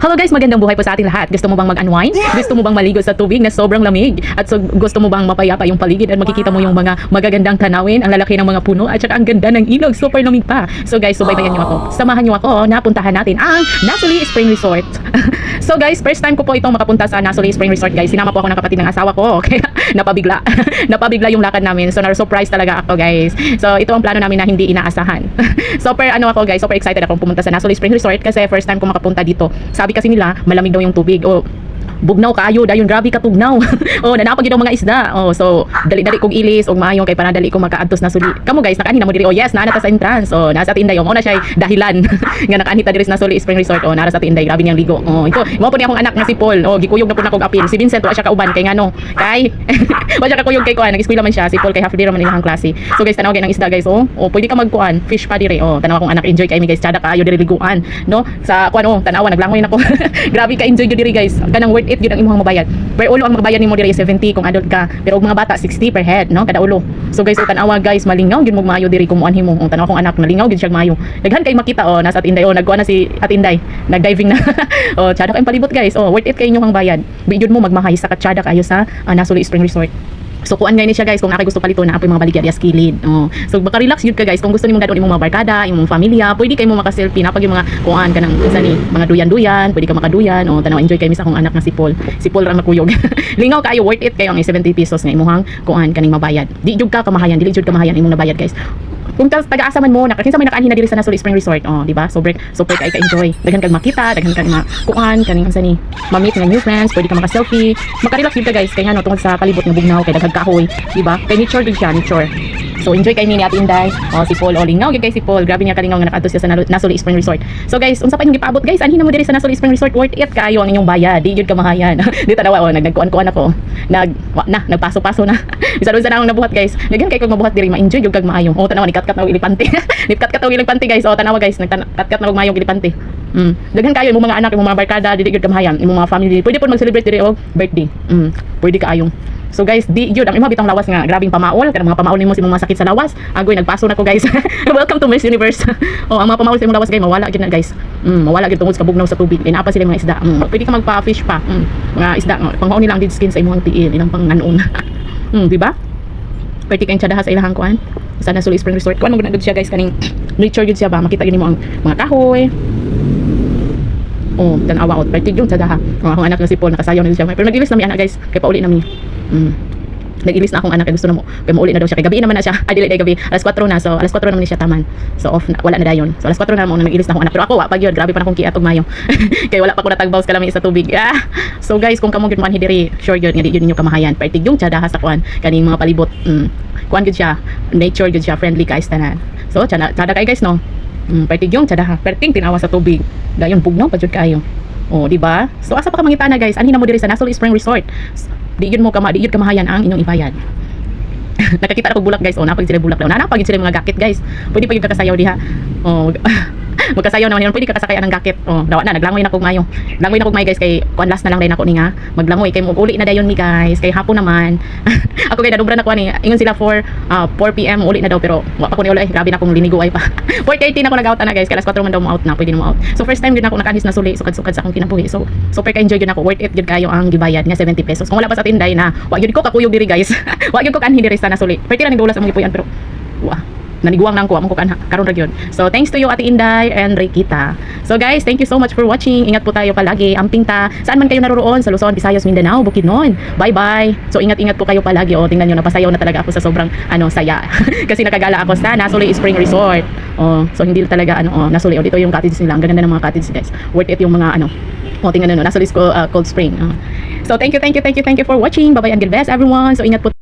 Hello guys, magandang buhay po sa ating lahat. Gusto mo bang mag-unwind? Gusto mo bang maligo sa tubig na sobrang lamig? At gusto mo bang mapayapa yung paligid at makikita mo yung mga magagandang tanawin, ang lalaki ng mga puno at saka ang ganda ng ilog, super lamig pa. So guys, subaybayan niyo ako. Samahan niyo ako na puntahan natin ang Nasuli Spring Resort. So guys, first time ko po itong makapunta sa Nasuli Spring Resort guys. Sinama po ako ng kapatid ng asawa ko. Kaya napabigla. Napabigla yung lakad namin. So na-surprise talaga ako guys. So ito ang plano namin na hindi inaasahan. Super super excited akong pumunta sa Nasuli Spring Resort kasi first time ko makapunta dito. Sabi kasi nila, malamig daw yung tubig. O, bugnaw kaayo dayon, grabe ka tugnaw. Oh, nanapag yun ang mga isda. Oh, so dali-dali kong ilis og maayo kay para dali ko makaadtos na suli. Kamo guys, nakaani na mo diri. Oh yes, naa na ta sa entrance. Oh, nasa tinday. Oh, mo na siya dahilan nga nakaani ta diri sa Nasuli Spring Resort. Oh, nara sa tinday, grabe niyang ligo. Oh, ito, mo po ni akong anak nga si Paul. Oh, gikuyog na po na kog apil. Si Vincent wa siya kauban kay ngano. Kay wa siya kakuyog kay kuan, nag-eskwela man siya. Si Paul kay half day man ilang klase. So guys, tanaw gyud ng isda guys. Oh, pwede ka magkuan, fish pa diri. Oh, tanaw akong anak enjoy kay mi guys. Tsada kaayo diri liguan, no? Sa kuan tanawa naglangoy nako. Grabe ka enjoy gyud diri guys. Kanang worth it gyud ang imong mabayad. Per ulo ang magbayad nimo diri 70 kung adult ka, pero og mga bata 60 per head, no, kada ulo. So guys, tanawa guys, malingaw gyud mo maayo diri kumuan himo. Tanaw akong anak malingaw gyud siya maayo. Daghan kay makita nasa Atinday. Nagkuan na si Atinday, nag-diving na. Tsada kay palibot guys. Worth it kay inyong bayad. Biyod mo magmahay sa katsada kayo sa Nasuli Spring Resort. So kuan gani siya guys, kung nakay gusto palito na apoy mga baligya dias kilid. So baka relax yun ka guys, kung gusto nimong dadon imong mga barkada, imong pamilya, pwede kay mo maka-selfie napag yung mga kuan kanang isa ni mga duyan-duyan, pwede ka makaduyan. Tanaw enjoy kay mi sa akong anak nga si Paul. Si Paul ra makuyog. Lingaw kayo, worth it kayo ang 70 pesos nga imong kuan kaning mabayad. Di jud ka kamahayan, dili jud kamahayan imong nabayad guys. Kung taga-asa man mo, kinsa may nakaanhin na diri sa Nasuli Spring Resort, di ba? Super kay ka-enjoy. Daghan kag makita, daghan kag kuan kaning unsa ni, ma-meet nga new friends, pwede ka maka-selfie. Maka-relax gyud ka guys kay tungod sa palibot nga bugnaw kay daghang kahoy, di ba? Kay nature gyud siya, nature. So enjoy kay ni Atinday. Si Paul, lingaw gyud kay si Paul. Grabe niya kalingaw nga nakaadto siya sa Nasuli Spring Resort. So guys, unsa pa inyong gipaabot guys? Anhin na mo diri sa Nasuli Spring Resort, worth it kaayo ang inyong bayad. Di gyud kamahayan. Di tanawa nagkuan-kuan ako. Nagpaso-paso na. Bisan-bisan na akong nabuhat guys. Daghan kay kog mabuhat diri, ma-enjoy gyud kag maayo. Tanawa ni kat-kat na ilipante. Nipkat-kat na ilipante guys. Tanawa guys, nagkat-kat na og maayo ilipante. Daghan kayo imong mga anak, imong mga barkada, dili gyud kamahayan, imong mga family. Pwede pud mag-celebrate diri og birthday. Pwede kaayo. So guys, di yun ang imong bitong lawas nga grabing pamaol, kanang mga pamaol nimo sa imong mga sakit sa lawas. Agoy nagpaso na ko guys. Welcome to Miss Universe. Ang mga pamaol sa imong lawas guys mawala gyud na guys. Mawala gyud tungod sa bugnaw sa tubig. Kay naa pa sila mga isda. Pwede ka magpa-fish pa. Mga isda panghuon nilang dead skin sa imong tiil, ilang panganoon. Di ba? Pwede kayong tsadaha sa ilahang kuan. Sa Nasuli Spring Resort. Kuan mo gud siya guys kaning nature gyud siya ba. Makita gyud nimo ang mga kahoy. Tanawa out. Pwede yung tsadaha. Akong anak nga si Paul nakasayaw na siya. Pero nag-ilis na mi anak guys. Kay pauli na mi. Nag-ilis na akong anak kay gusto na mo kay mauli na daw siya kay gabi naman na siya dili gabi alas 4 na, so alas 4 naman ni siya taman, so off na, wala na dayon, so alas 4 na mo nag-ilis na akong anak, pero ako wa pag yun, grabe pa na akong kiatog mayo. Kay wala pa ko natagbaws kalami sa tubig. So guys, kung kamo gyud man diri, sure gyud nga di gyud ninyo kamahayan, pertig yung tsada sa kuan kaning mga palibot. Kuan gyud siya, nature gyud siya, friendly guys tanan. So tsada kay guys no. Pertig yung tsada, perting tinawa sa tubig, dayon bugnaw pa jud kayo. Di ba? So asa pa ka mangitana guys, anhin na mo diri sa Nasuli Spring Resort. Di yun kamahayan ang inyong ibayad. Nakakita na ko bulak guys. Napag sila bulak daw. Nanapag sila mga gakit guys. Pwede pa yung kakasayaw diha. Magkasayaw naman yun. Pwede kakasakayan ng gakit. Dawa na, naglangoy na kog mayo. Langoy na kog mayo guys. Kay kuan last na lang rin ako ni nga. Maglangoy. Kay uli na dayon mi guys. Kay hapon naman. Ako kay nadubra na ko ni. Ingon sila 4 PM uli na daw. Pero wapa ko ni uli. Grabe na akong liniguay pa. 4:30 na ako nag-out na guys. Kay alas 4 man daw mo out na. Pwede na mo out. So first time din ako nakanis na suli. Sukad-sukad sa akong kinabuhi. So super ka-enjoy yun ako. Worth it yun kayo ang gibayad nga 70 pesos. Kung wala pa sa tinday na wag yun ko kakuyog diri guys. Wag yun ko kanhin diri sa Nasuli. Pwede na nagdulas ang mga ipuyan. Pero naniguang nang ko among kuan karon ra gyud. So thanks to you Ate Inday and Rikita. So guys, thank you so much for watching. Ingat po tayo palagi. Amping ta. Saan man kayo naroroon, sa Luzon, Visayas, Mindanao, Bukidnon. Bye-bye. So ingat po kayo palagi. Tingnan niyo napasayaw na talaga ako sa sobrang saya. Kasi nakagala ako sa Nasuli Spring Resort. So hindi talaga Nasuli dito yung cottage nila. Ang ganda ng mga cottage guys. Worth it yung mga tingnan niyo Nasuli Cold Spring. So thank you for watching. Bye-bye and God bless everyone. So ingat po